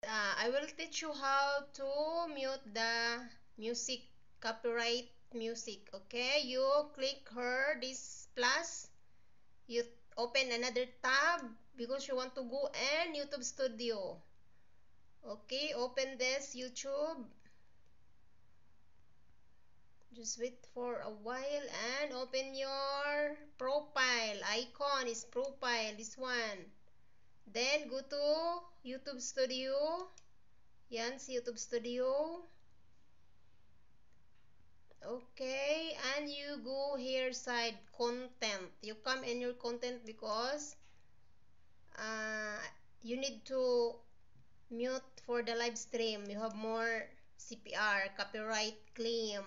I will teach you how to mute the music, copyright music. Okay, you click here this plus, you open another tab because you want to go in YouTube Studio. Okay, open this YouTube. Just wait for a while and open your profile. Icon is profile, this one. Then go to YouTube Studio. Yan, si YouTube Studio. Okay, and you go here side content. You come in your content because uh, you need to mute for the live stream. You have more CPR, copyright claim.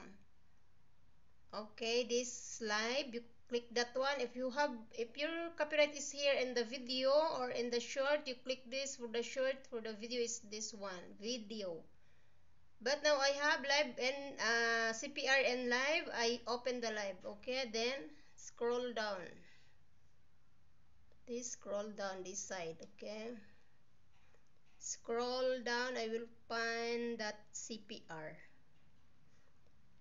Okay, this live, you click that one. If your copyright is here in the video or in the short, you click this for the short. For the video is this one, video. But now I have live and CPR and live. I open the live. Okay, then scroll down. Scroll down this side. Okay, scroll down. I will find that CPR.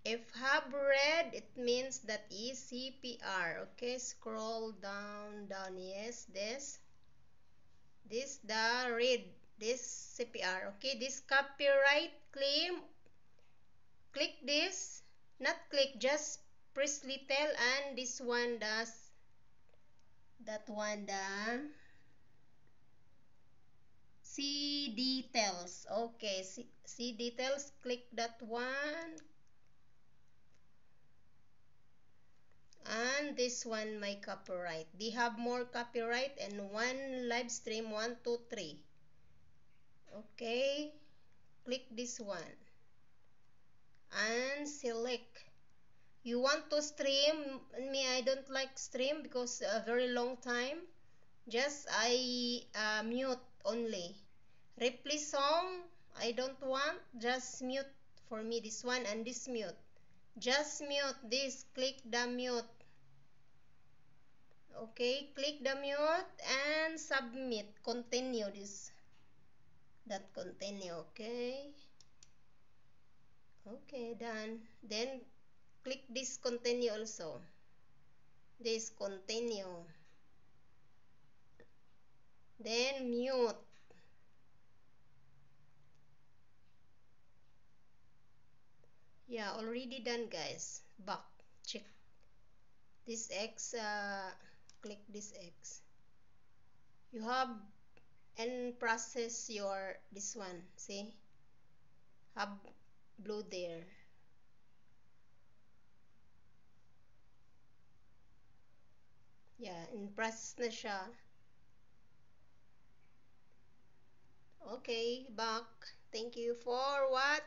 If have red, it means that is CPR. Okay, scroll down. Yes, this the red. This CPR. Okay, this copyright claim. Click this, not click, just press little, and this one does that one, the see details. Okay, see details, click that one, and this one my copyright. They have more copyright and one live stream, 1 2 3. Okay, click this one and select. You want to stream? Me, I don't like stream because a very long time. Just I mute only. Replay song, I don't want. Just mute for me this one and this mute. Just mute this. Click the mute. Okay, click the mute and submit. Continue this. That continue. Okay. Okay, done. Then click this continue also. This continue. Then mute. Yeah, already done, guys. Back. Check this X. Click this X. You have and process your this one. See, have blue there. Yeah, in process na siya. Okay, back. Thank you for what?